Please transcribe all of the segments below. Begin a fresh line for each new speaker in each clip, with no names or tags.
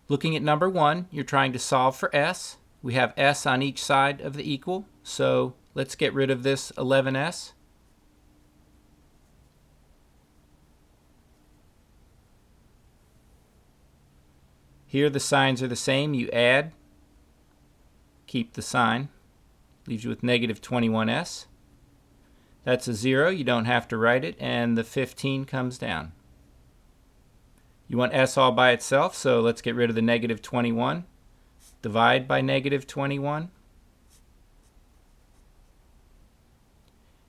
Looking at number 1, you're trying to solve for s. We have s on each side of the equal, so let's get rid of this 11s. Here the signs are the same. You add, keep the sign, leaves you with negative 21s. That's a 0. You don't have to write it, and the 15 comes down. You want s all by itself, so let's get rid of the negative 21. Divide by negative 21.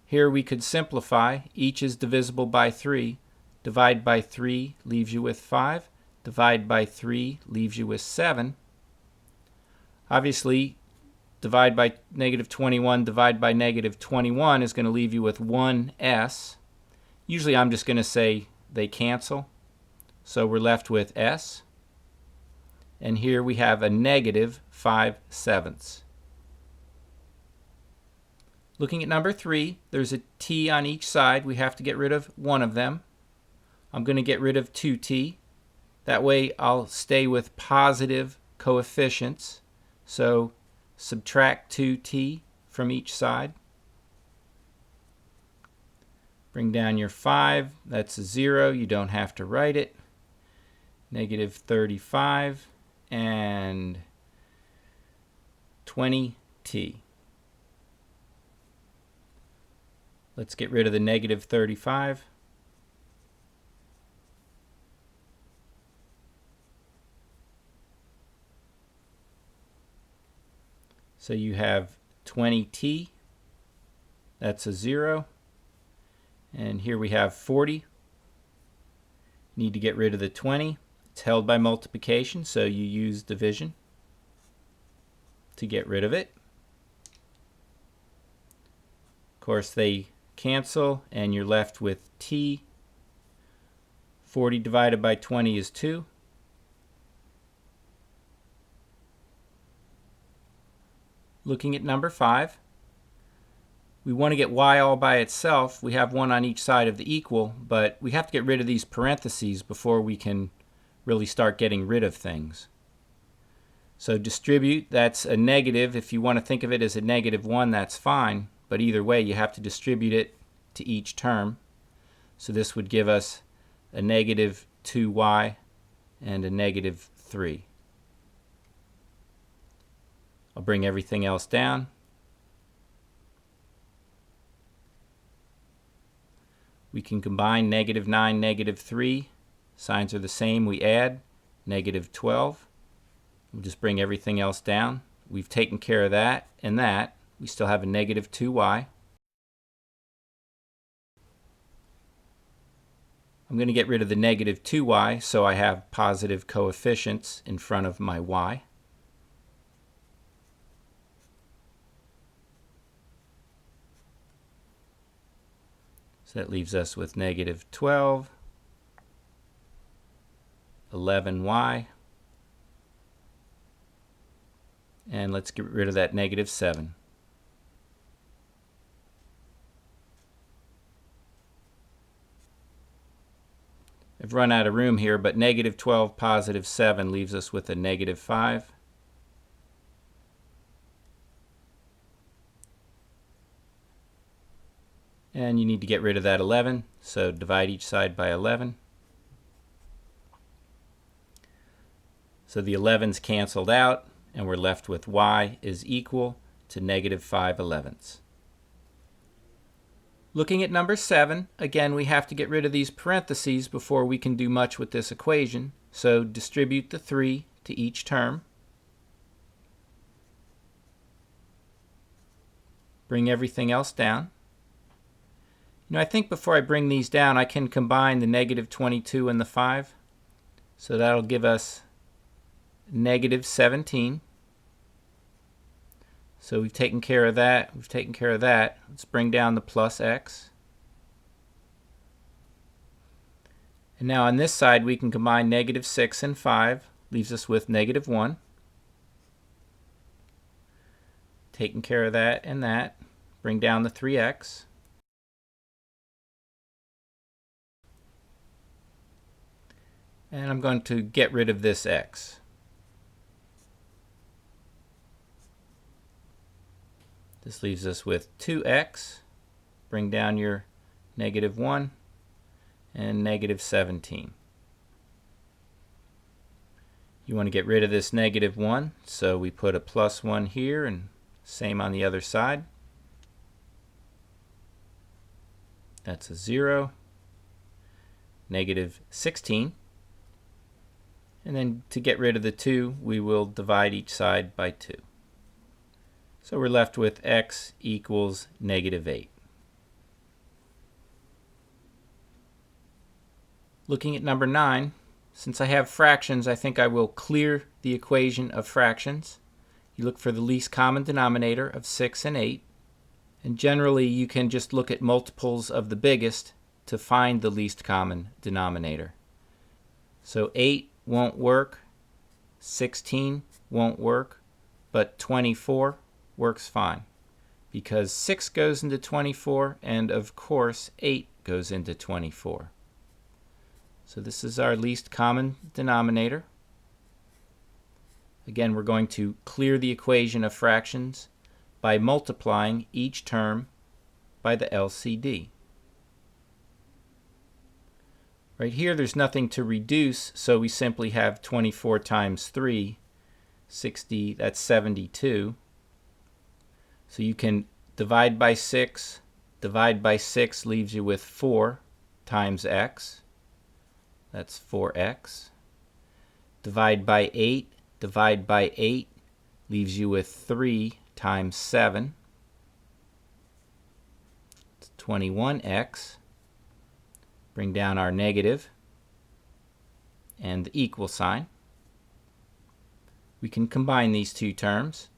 Here we could simplify. Each is divisible by 3. Divide by 3 leaves you with 5. Divide by 3 leaves you with 7. Obviously, divide by negative 21, divide by negative 21 is going to leave you with 1s. Usually I'm just going to say they cancel. So we're left with s. And here we have a negative 5/7. Looking at number 3, there's a t on each side. We have to get rid of one of them. I'm going to get rid of 2t. That way I'll stay with positive coefficients. So subtract 2t from each side. Bring down your 5. That's a 0. You don't have to write it. Negative 35 and 20t. Let's get rid of the negative 35. So you have 20t. That's a 0. And here we have 40. Need to get rid of the 20. It's held by multiplication, so you use division to get rid of it. Of course, they cancel, and you're left with t. 40 divided by 20 is 2. Looking at number 5, we want to get y all by itself. We have one on each side of the equal, but we have to get rid of these parentheses before we can really start getting rid of things. So distribute, that's a negative. If you want to think of it as a negative 1, that's fine. But either way, you have to distribute it to each term. So this would give us a negative 2y and a negative 3. I'll bring everything else down. We can combine negative 9, negative 3. Signs are the same. We add negative 12. We'll just bring everything else down. We've taken care of that and that. We still have a negative 2y. I'm going to get rid of the negative 2y so I have positive coefficients in front of my y. So that leaves us with negative 12, 11y, and let's get rid of that negative 7. I've run out of room here, but negative 12, positive 7 leaves us with a negative 5. And you need to get rid of that 11, so divide each side by 11. So the 11's canceled out, and we're left with y is equal to negative 5/11. Looking at number 7, again we have to get rid of these parentheses before we can do much with this equation. So distribute the 3 to each term. Bring everything else down. You know, I think before I bring these down, I can combine the negative 22 and the 5. So that'll give us negative 17. So we've taken care of that. We've taken care of that. Let's bring down the plus x. And now on this side, we can combine negative 6 and 5. Leaves us with negative 1. Taking care of that and that. Bring down the 3x. And I'm going to get rid of this x. This leaves us with 2x. Bring down your -1 and -17. You want to get rid of this -1, so we put a +1 here and same on the other side. That's a 0. -16. And then to get rid of the 2, we will divide each side by 2. So we're left with x equals -8. Looking at number 9, since I have fractions, I think I will clear the equation of fractions. You look for the least common denominator of 6 and 8. And generally, you can just look at multiples of the biggest to find the least common denominator. So 8 won't work, 16 won't work, but 24 works fine because 6 goes into 24 and of course 8 goes into 24. So this is our least common denominator. Again, we're going to clear the equation of fractions by multiplying each term by the LCD. Right here there's nothing to reduce, so we simply have 24 times 3, 60, that's 72. So you can divide by 6. Divide by 6 leaves you with 4 times x. That's 4x. Divide by 8. Divide by 8 leaves you with 3 times 7. It's 21x. Bring down our negative and the equal sign. We can combine these two terms.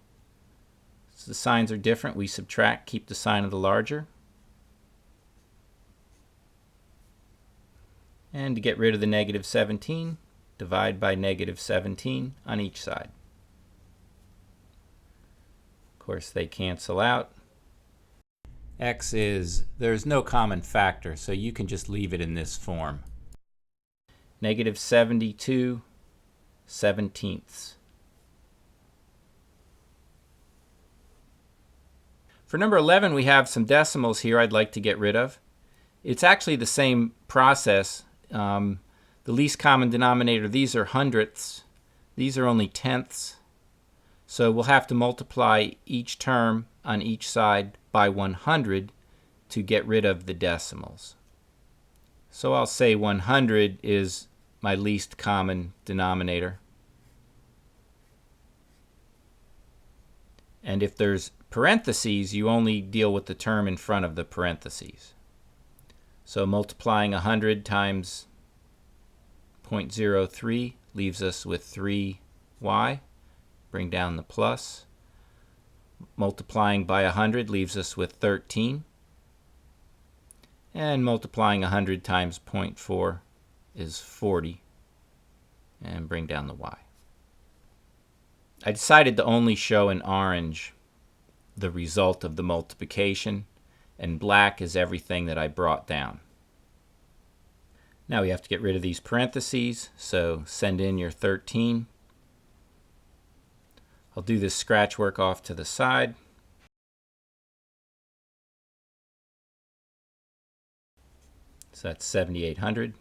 So the signs are different. We subtract, keep the sign of the larger. And to get rid of the -17, divide by -17 on each side. Of course, they cancel out. X there's no common factor, so you can just leave it in this form. -72/17. For number 11, we have some decimals here I'd like to get rid of. It's actually the same process. The least common denominator, these are hundredths. These are only tenths. So we'll have to multiply each term on each side by 100 to get rid of the decimals. So I'll say 100 is my least common denominator. And if there's parentheses, you only deal with the term in front of the parentheses. So multiplying 100 times 0.03 leaves us with 3y. Bring down the plus. Multiplying by 100 leaves us with 13. And multiplying 100 times 0.4 is 40. And bring down the y. I decided to only show in orange the result of the multiplication, and black is everything that I brought down. Now we have to get rid of these parentheses, so send in your 13. I'll do this scratch work off to the side. So that's 7,800.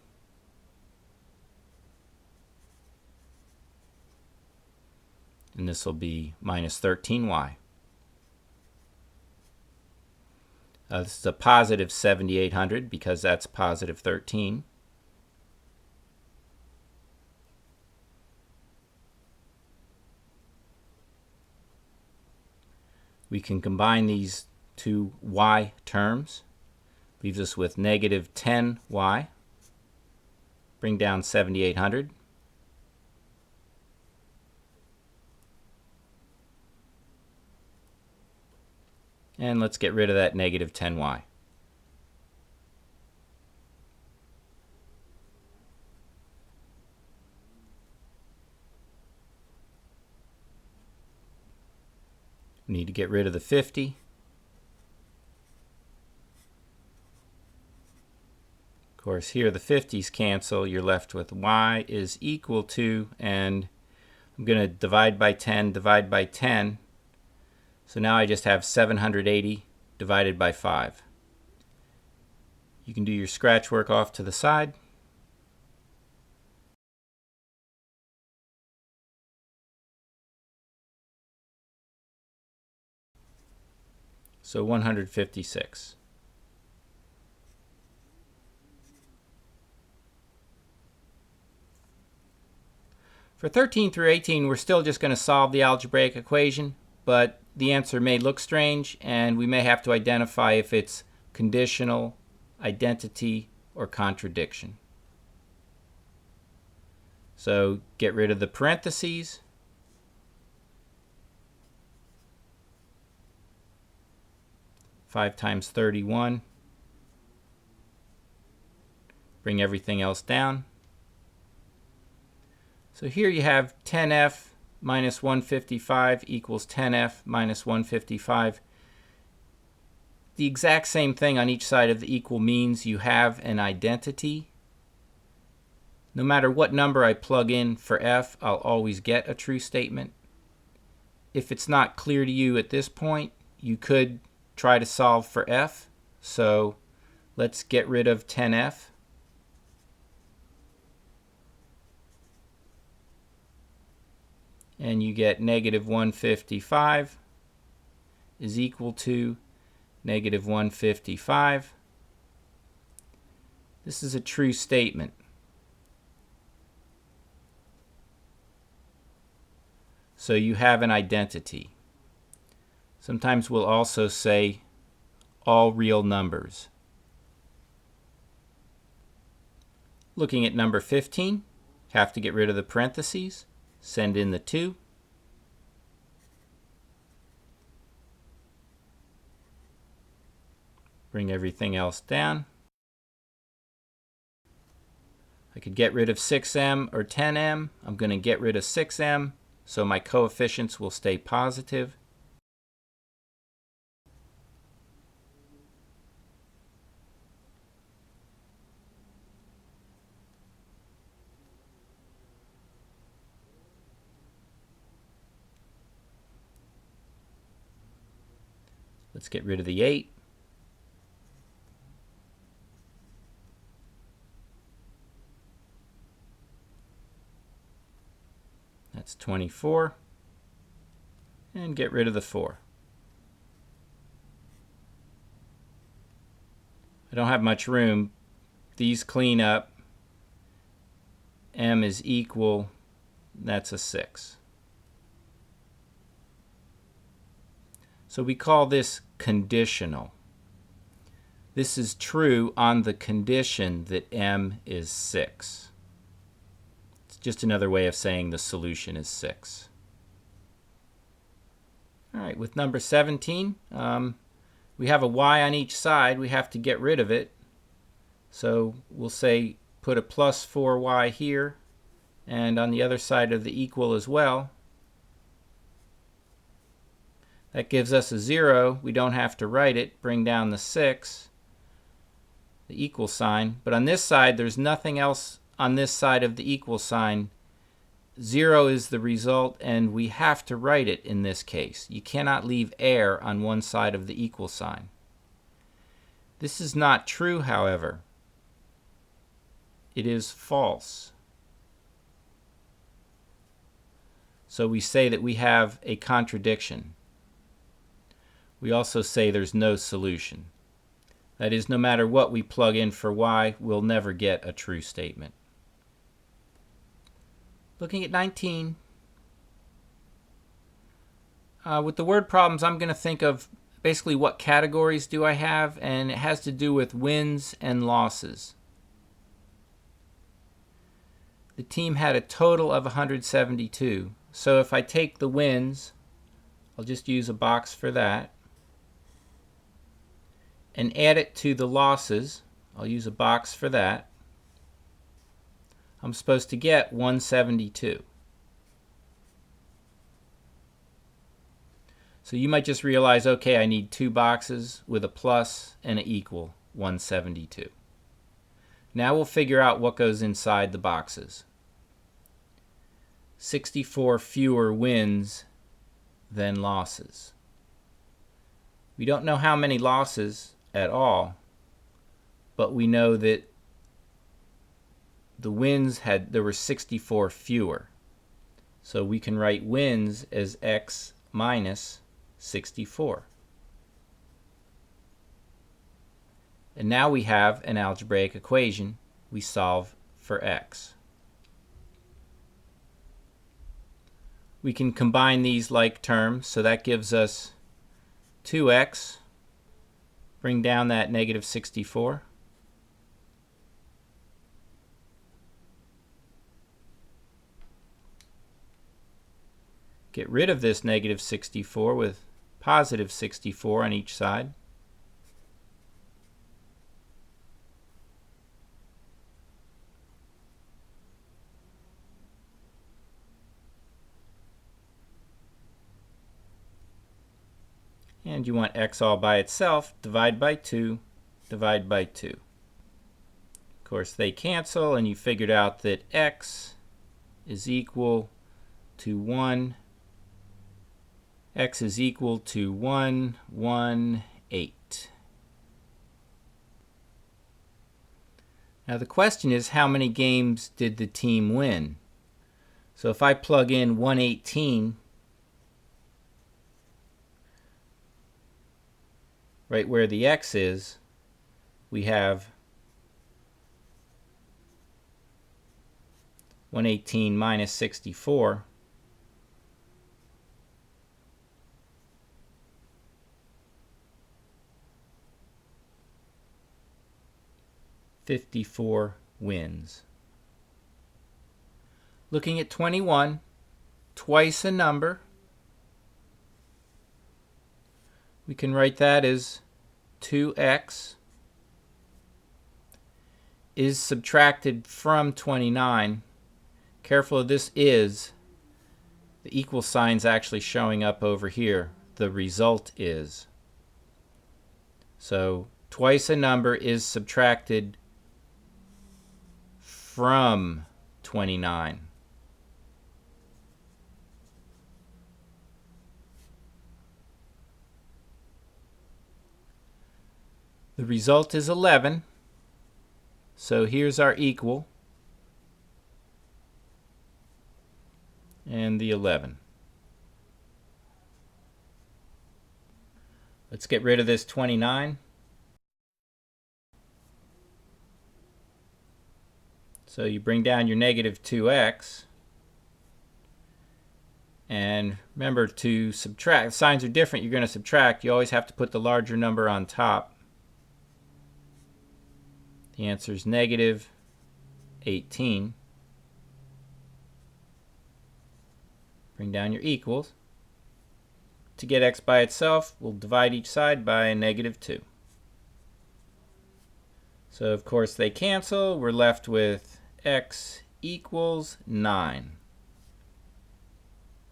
And this will be minus 13y. This is a positive 7,800 because that's positive 13. We can combine these two y terms. Leaves us with negative 10y. Bring down 7,800. And let's get rid of that negative 10y. We need to get rid of the 50. Of course, here the 50s cancel. You're left with y is equal to, and I'm going to divide by 10, divide by 10. So now I just have 780 divided by 5. You can do your scratch work off to the side. So 156. For 13 through 18, we're still just going to solve the algebraic equation, but the answer may look strange, and we may have to identify if it's conditional, identity, or contradiction. So get rid of the parentheses. Five times 31. Bring everything else down. So here you have 10f minus 155 equals 10f minus 155. The exact same thing on each side of the equal means you have an identity. No matter what number I plug in for f, I'll always get a true statement. If it's not clear to you at this point, you could try to solve for f. So let's get rid of 10f. And you get negative 155 is equal to negative 155. This is a true statement. So you have an identity. Sometimes we'll also say all real numbers. Looking at number 15, have to get rid of the parentheses. Send in the 2. Bring everything else down. I could get rid of 6m or 10m. I'm going to get rid of 6m, so my coefficients will stay positive. Let's get rid of the 8. That's 24. And get rid of the 4. I don't have much room. These clean up. M is equal. That's a 6. So we call this conditional. This is true on the condition that m is 6. It's just another way of saying the solution is 6. All right, with number 17, we have a y on each side. We have to get rid of it. So we'll say put a plus 4y here, and on the other side of the equal as well. That gives us a 0. We don't have to write it. Bring down the 6, the equal sign. But on this side, there's nothing else on this side of the equal sign. 0 is the result, and we have to write it in this case. You cannot leave air on one side of the equal sign. This is not true, however. It is false. So we say that we have a contradiction. We also say there's no solution. That is, no matter what we plug in for y, we'll never get a true statement. Looking at 19, with the word problems, I'm going to think of basically what categories do I have, and it has to do with wins and losses. The team had a total of 172. So if I take the wins, I'll just use a box for that, and add it to the losses, I'll use a box for that, I'm supposed to get 172. So you might just realize, okay, I need 2 boxes with a plus and an equal, 172. Now we'll figure out what goes inside the boxes. 64 fewer wins than losses. We don't know how many losses at all, but we know that the wins there were 64 fewer. So we can write wins as x minus 64. And now we have an algebraic equation. We solve for x. We can combine these like terms, so that gives us 2x. Bring down that negative 64. Get rid of this negative 64 with positive 64 on each side. And you want x all by itself, divide by 2, divide by 2. Of course, they cancel, and you figured out that x is equal to 1. X is equal to 118. Now the question is, how many games did the team win? So if I plug in 118 right where the x is, we have 118 minus 64. "54 wins." Looking at 21, twice a number, we can write that as 2x is subtracted from 29. Careful of this is. The equal sign's actually showing up over here. The result is. So twice a number is subtracted from 29. The result is 11. So here's our equal and the 11. Let's get rid of this 29. So you bring down your negative 2x. And remember, to subtract, signs are different. You're going to subtract. You always have to put the larger number on top. The answer is negative 18. Bring down your equals. To get x by itself, we'll divide each side by a negative 2. So of course they cancel. We're left with x equals 9.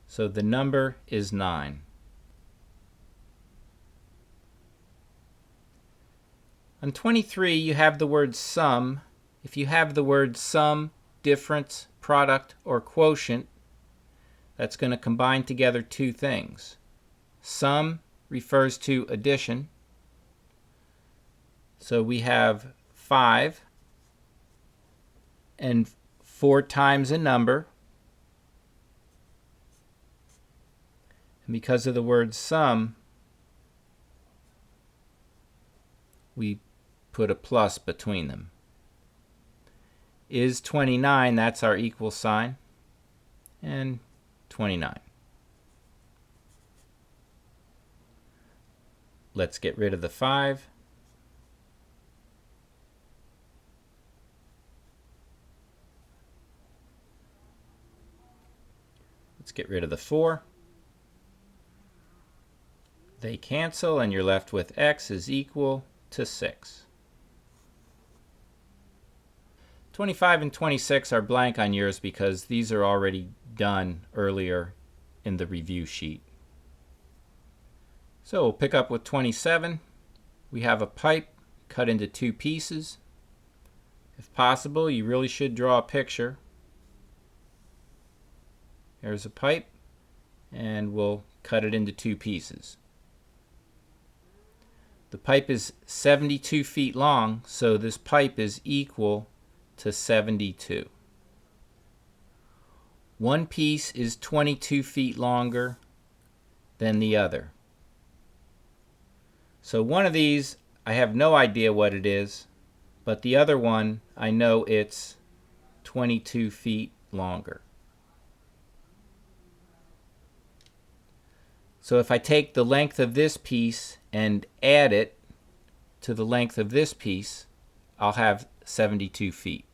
So the number is 9. On 23, you have the word sum. If you have the word sum, difference, product, or quotient, that's going to combine together two things. Sum refers to addition. So we have 5 and 4 times a number. And because of the word sum, we put a plus between them. Is 29, that's our equal sign, and 29. Let's get rid of the 5. Let's get rid of the 4. They cancel, and you're left with x is equal to 6. 25 and 26 are blank on yours because these are already done earlier in the review sheet. So we'll pick up with 27. We have a pipe cut into 2 pieces. If possible, you really should draw a picture. Here's a pipe, and we'll cut it into 2 pieces. The pipe is 72 feet long, so this pipe is equal to 72. One piece is 22 feet longer than the other. So one of these, I have no idea what it is, but the other one, I know it's 22 feet longer. So if I take the length of this piece and add it to the length of this piece, I'll have 72 feet.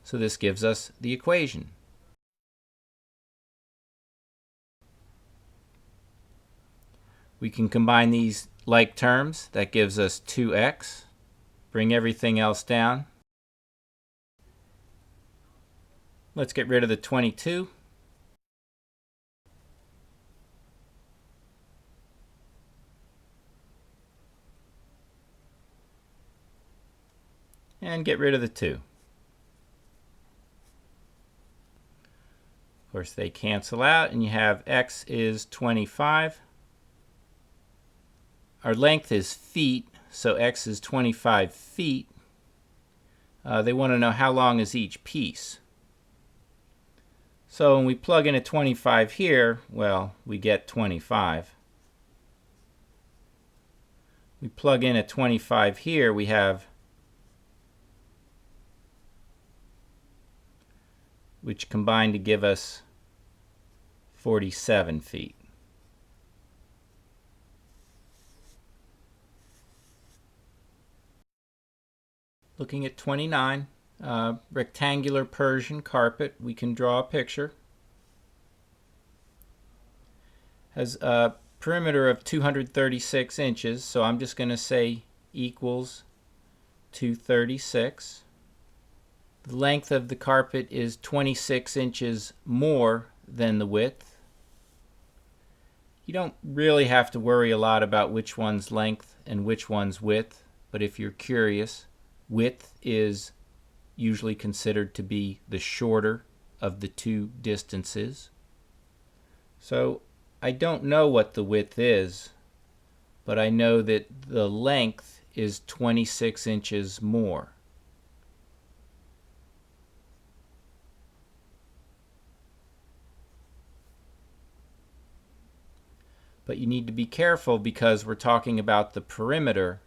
So this gives us the equation. We can combine these like terms. That gives us 2x. Bring everything else down. Let's get rid of the 22. And get rid of the 2. Of course, they cancel out, and you have x is 25. Our length is feet, so x is 25 feet. They want to know how long is each piece. So when we plug in a 25 here, well, we get 25. We plug in a 25 here, we have, which combine to give us 47 feet. Looking at 29, rectangular Persian carpet, we can draw a picture. Has a perimeter of 236 inches, so I'm just going to say equals 236. The length of the carpet is 26 inches more than the width. You don't really have to worry a lot about which one's length and which one's width, but if you're curious, width is usually considered to be the shorter of the two distances. So I don't know what the width is, but I know that the length is 26 inches more. But you need to be careful because we're talking about the perimeter,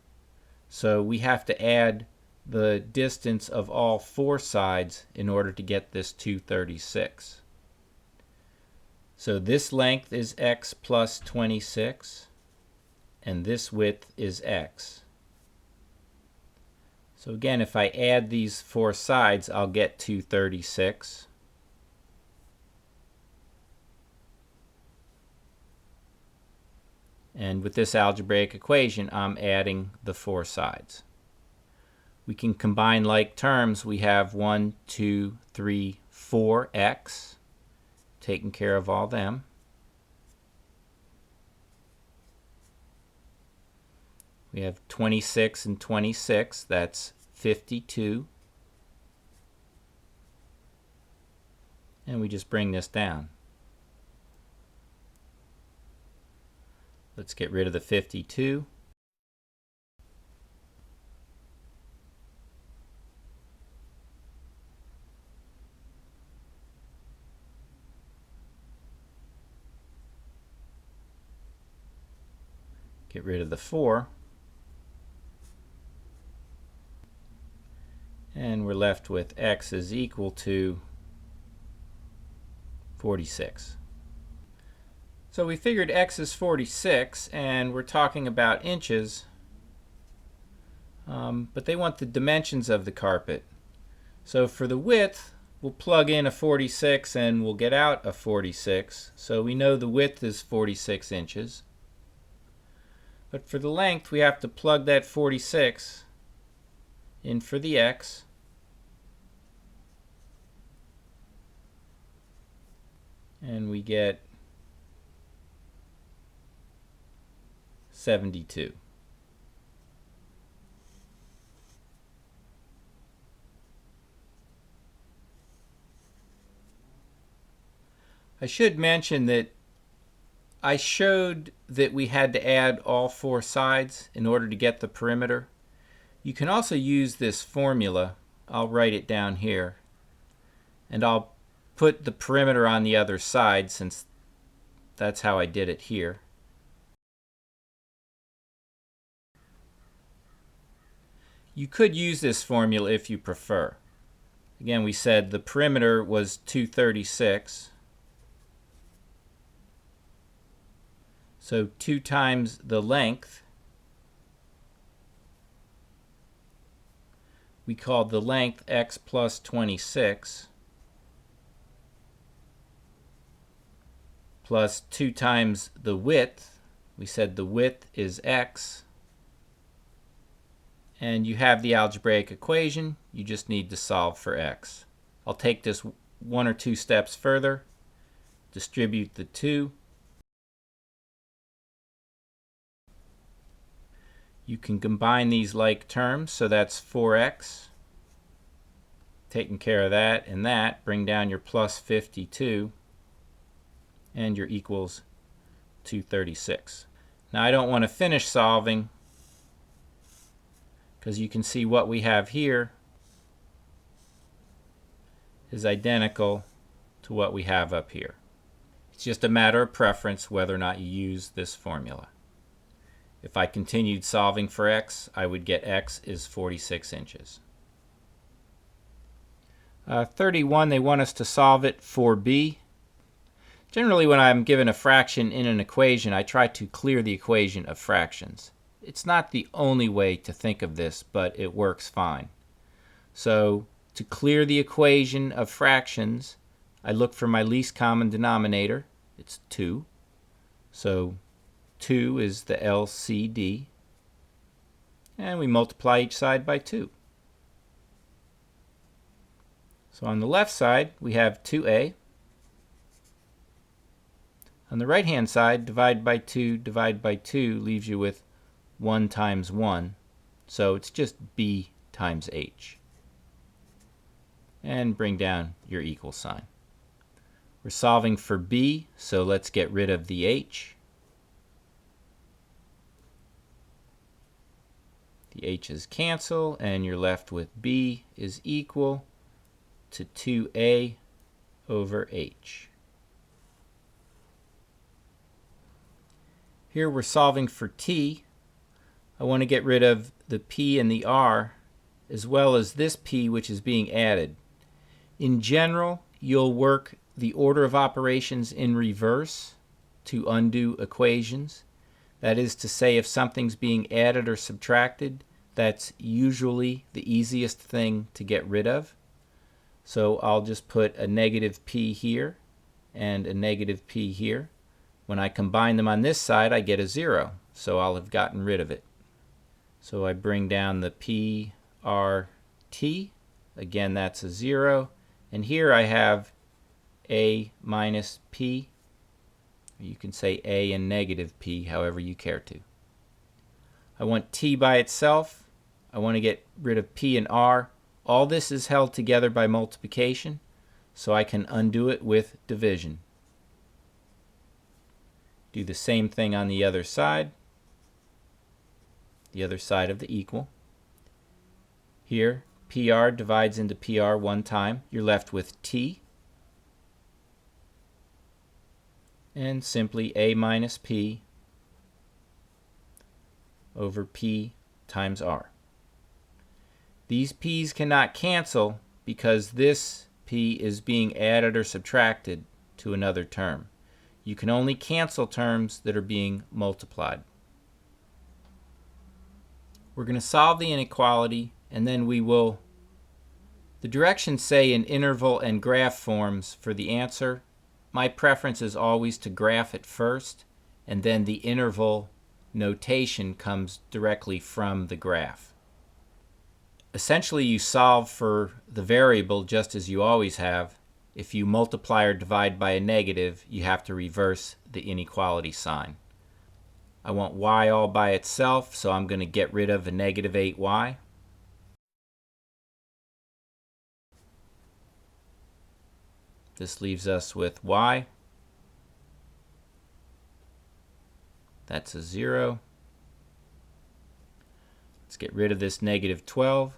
so we have to add the distance of all four sides in order to get this 236. So this length is x plus 26, and this width is x. So again, if I add these four sides, I'll get 236. And with this algebraic equation, I'm adding the four sides. We can combine like terms. We have 1, 2, 3, 4x, taking care of all them. We have 26 and 26, that's 52. And we just bring this down. Let's get rid of the 52. Get rid of the 4. And we're left with x is equal to 46. So we figured x is 46, and we're talking about inches, but they want the dimensions of the carpet. So for the width, we'll plug in a 46 and we'll get out a 46. So we know the width is 46 inches. But for the length, we have to plug that 46 in for the x. And we get 72. I should mention that I showed that we had to add all four sides in order to get the perimeter. You can also use this formula. I'll write it down here. And I'll put the perimeter on the other side since that's how I did it here. You could use this formula if you prefer. Again, we said the perimeter was 236. So 2 times the length. We called the length x plus 26 plus 2 times the width. We said the width is x. And you have the algebraic equation. You just need to solve for x. I'll take this one or two steps further. Distribute the 2. You can combine these like terms, so that's 4x. Taking care of that and that, bring down your plus 52, and your equals 236. Now I don't want to finish solving because you can see what we have here is identical to what we have up here. It's just a matter of preference whether or not you use this formula. If I continued solving for x, I would get x is 46 inches. 31, they want us to solve it for b. Generally, when I'm given a fraction in an equation, I try to clear the equation of fractions. It's not the only way to think of this, but it works fine. So to clear the equation of fractions, I look for my least common denominator. It's 2. So 2 is the LCD. And we multiply each side by 2. So on the left side, we have 2a. On the right-hand side, divide by 2 leaves you with 1 times 1. So it's just b times h. And bring down your equal sign. We're solving for b, so let's get rid of the h. The h's cancel, and you're left with b is equal to 2a over h. Here we're solving for t. I want to get rid of the p and the r, as well as this p which is being added. In general, you'll work the order of operations in reverse to undo equations. That is to say, if something's being added or subtracted, that's usually the easiest thing to get rid of. So I'll just put a negative p here and a negative p here. When I combine them on this side, I get a 0, so I'll have gotten rid of it. So I bring down the p, r, t. Again, that's a 0. And here I have a minus p. You can say a and negative p, however you care to. I want t by itself. I want to get rid of p and r. All this is held together by multiplication, so I can undo it with division. Do the same thing on the other side of the equal. Here, PR divides into PR one time. You're left with T. And simply A minus P over P times R. These P's cannot cancel because this P is being added or subtracted to another term. You can only cancel terms that are being multiplied. We're going to solve the inequality, and then we will, the directions say in interval and graph forms for the answer. My preference is always to graph it first, and then the interval notation comes directly from the graph. Essentially, you solve for the variable just as you always have. If you multiply or divide by a negative, you have to reverse the inequality sign. I want y all by itself, so I'm going to get rid of a negative 8y. This leaves us with y. That's a 0. Let's get rid of this negative 12.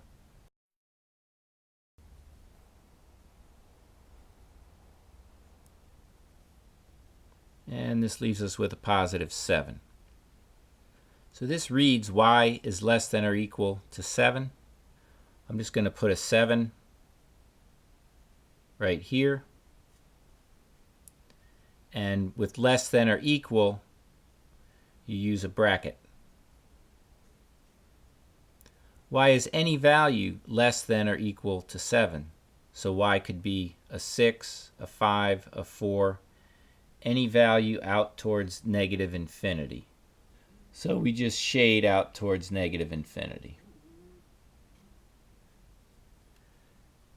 And this leaves us with a positive 7. So this reads y is less than or equal to 7. I'm just going to put a 7 right here. And with less than or equal, you use a bracket. Y is any value less than or equal to 7. So y could be a 6, a 5, a 4, any value out towards negative infinity. So we just shade out towards negative infinity.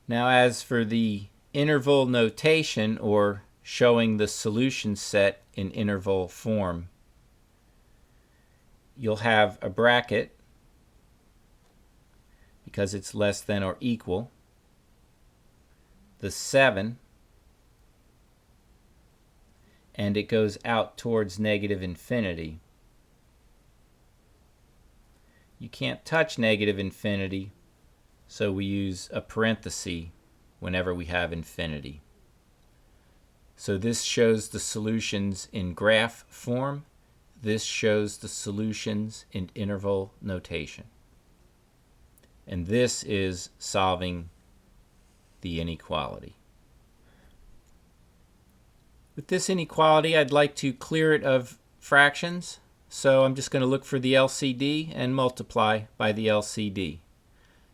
Now as for the interval notation, or showing the solution set in interval form, you'll have a bracket because it's less than or equal, the 7, and it goes out towards negative infinity. You can't touch negative infinity, so we use a parenthesis whenever we have infinity. So this shows the solutions in graph form. This shows the solutions in interval notation. And this is solving the inequality. With this inequality, I'd like to clear it of fractions. So I'm just going to look for the LCD and multiply by the LCD.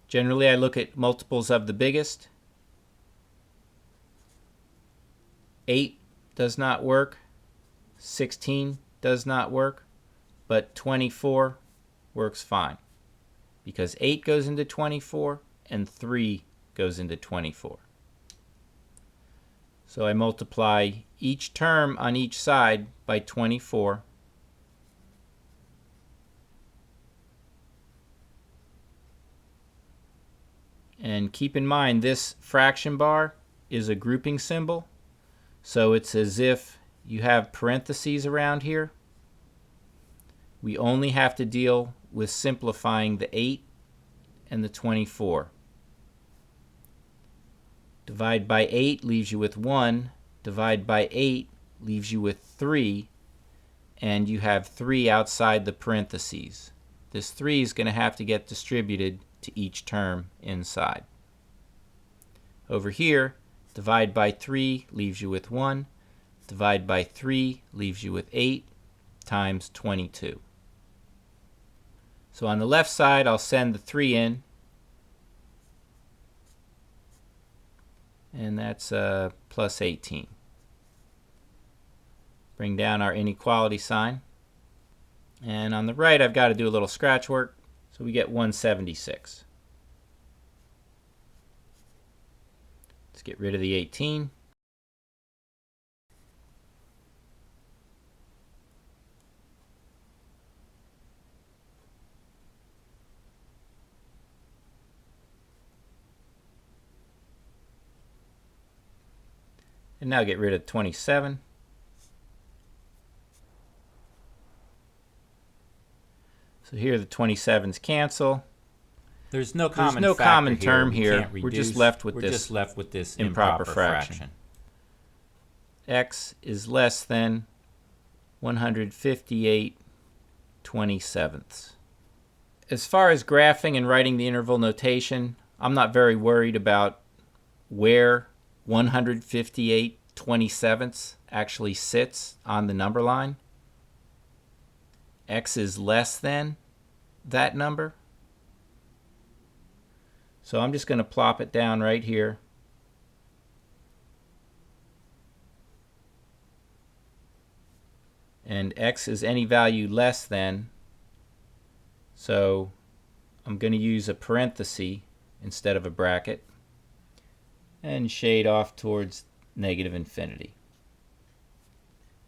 Generally, I look at multiples of the biggest. 8 does not work. 16 does not work. But 24 works fine, because 8 goes into 24 and 3 goes into 24. So I multiply each term on each side by 24. And keep in mind, this fraction bar is a grouping symbol. So it's as if you have parentheses around here. We only have to deal with simplifying the 8 and the 24. Divide by 8 leaves you with 1. Divide by 8 leaves you with 3. And you have 3 outside the parentheses. This 3 is going to have to get distributed to each term inside. Over here, divide by 3 leaves you with 1. Divide by 3 leaves you with 8 times 22. So on the left side, I'll send the 3 in. And that's plus 18. Bring down our inequality sign. And on the right, I've got to do a little scratch work. So we get 176. Let's get rid of the 18. And now get rid of 27. So here the 27s cancel.
There's no
common term here. We're just left with this improper fraction. X is less than 158/27. As far as graphing and writing the interval notation, I'm not very worried about where 158/27 actually sits on the number line. X is less than that number. So I'm just going to plop it down right here. And X is any value less than. So I'm going to use a parenthesis instead of a bracket and shade off towards negative infinity.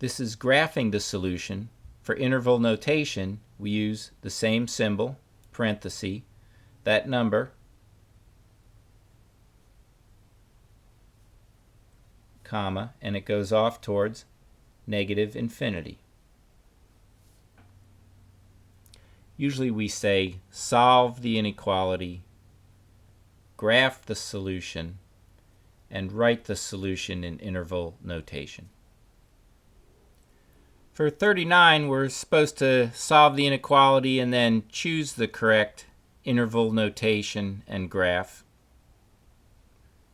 This is graphing the solution. For interval notation, we use the same symbol, parenthesis, that number, comma, and it goes off towards negative infinity. usually we say solve the inequality, graph the solution, and write the solution in interval notation. For 39, we're supposed to solve the inequality and then choose the correct interval notation and graph.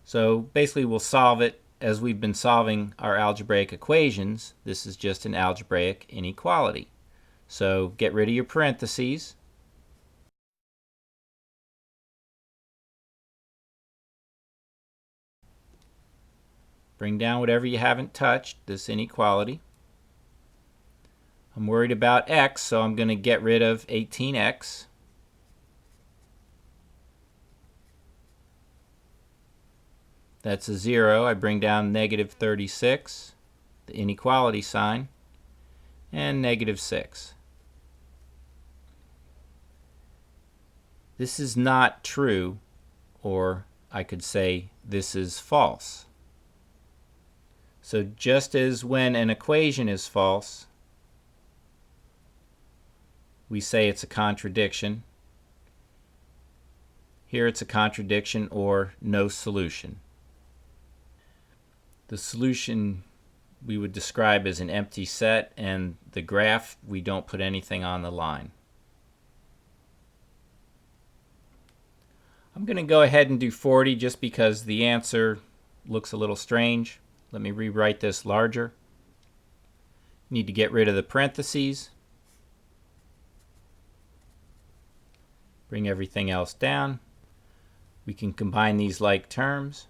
So basically we'll solve it as we've been solving our algebraic equations. This is just an algebraic inequality. So get rid of your parentheses. Bring down whatever you haven't touched, this inequality. I'm worried about x, so I'm going to get rid of 18x. That's a 0. I bring down negative 36, the inequality sign, and negative 6. This is not true, or I could say this is false. So just as when an equation is false, we say it's a contradiction. Here it's a contradiction or no solution. The solution we would describe as an empty set, and the graph, we don't put anything on the line. I'm going to go ahead and do 40 just because the answer looks a little strange. Let me rewrite this larger. Need to get rid of the parentheses. Bring everything else down. We can combine these like terms.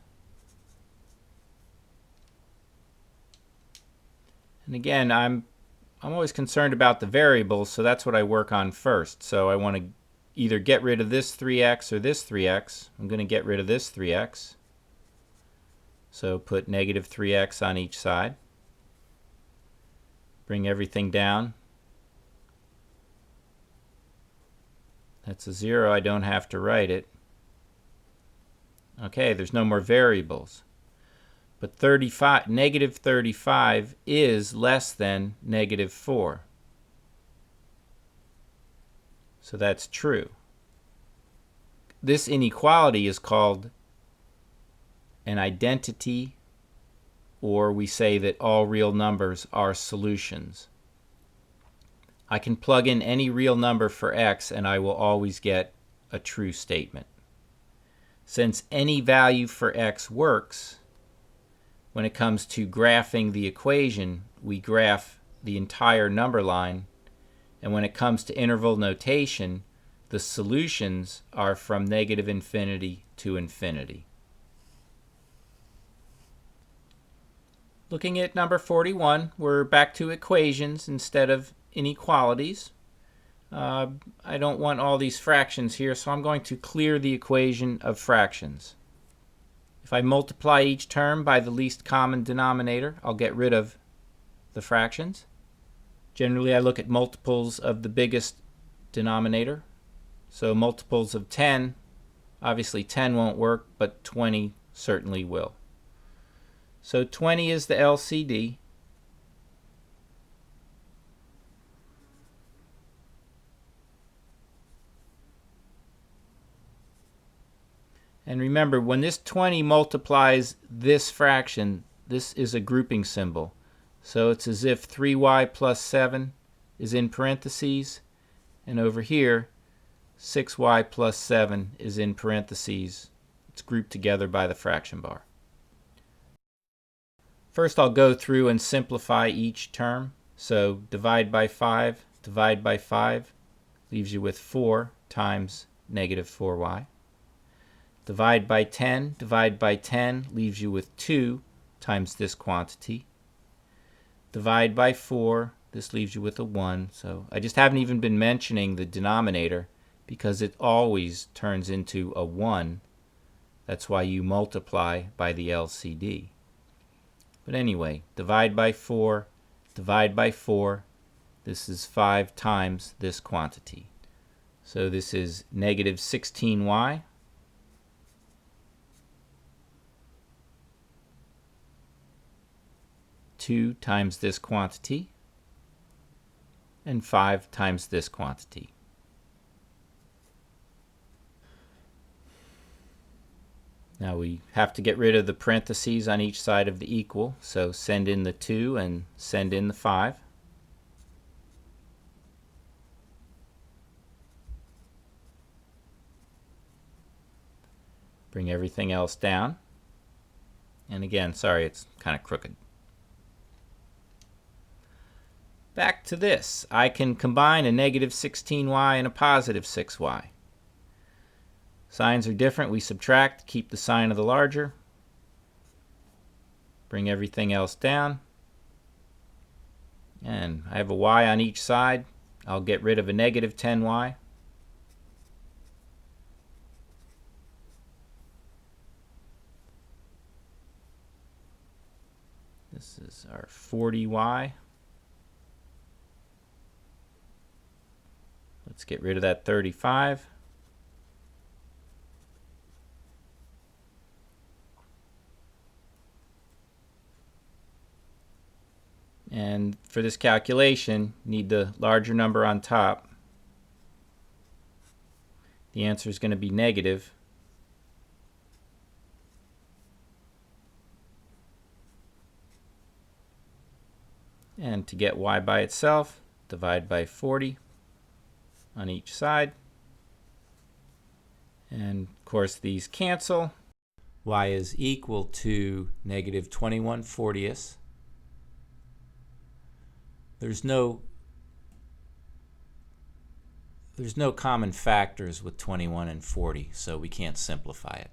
And again, I'm always concerned about the variables, so that's what I work on first. So I want to either get rid of this 3x or this 3x. I'm going to get rid of this 3x. So put negative 3x on each side. Bring everything down. That's a 0. I don't have to write it. Okay, there's no more variables. But negative 35 is less than negative 4. So that's true. This inequality is called an identity, or we say that all real numbers are solutions. I can plug in any real number for x and I will always get a true statement. Since any value for x works, when it comes to graphing the equation, we graph the entire number line, and when it comes to interval notation, the solutions are from negative infinity to infinity. Looking at number 41, we're back to equations instead of inequalities. I don't want all these fractions here, so I'm going to clear the equation of fractions. If I multiply each term by the least common denominator, I'll get rid of the fractions. Generally, I look at multiples of the biggest denominator. So multiples of 10, obviously 10 won't work, but 20 certainly will. So 20 is the LCD. And remember, when this 20 multiplies this fraction, this is a grouping symbol. So it's as if 3y plus 7 is in parentheses, and over here 6y plus 7 is in parentheses. It's grouped together by the fraction bar. First I'll go through and simplify each term. So divide by 5 leaves you with 4 times negative 4y. Divide by 10 leaves you with 2 times this quantity. Divide by 4, this leaves you with a 1. So I just haven't even been mentioning the denominator because it always turns into a 1. That's why you multiply by the LCD. But anyway, divide by 4. This is 5 times this quantity. So this is negative 16y. Two times this quantity, and 5 times this quantity. Now we have to get rid of the parentheses on each side of the equal, so send in the 2 and send in the 5. Bring everything else down. And again, sorry, it's kind of crooked. Back to this. I can combine a negative 16y and a positive 6y. Signs are different. We subtract, keep the sign of the larger. Bring everything else down. And I have a y on each side. I'll get rid of a negative 10y. This is our 40y. Let's get rid of that 35. And for this calculation, need the larger number on top. The answer is going to be negative. And to get y by itself, divide by 40 on each side. And of course these cancel. Y is equal to negative 21/40. There's no common factors with 21 and 40, so we can't simplify it.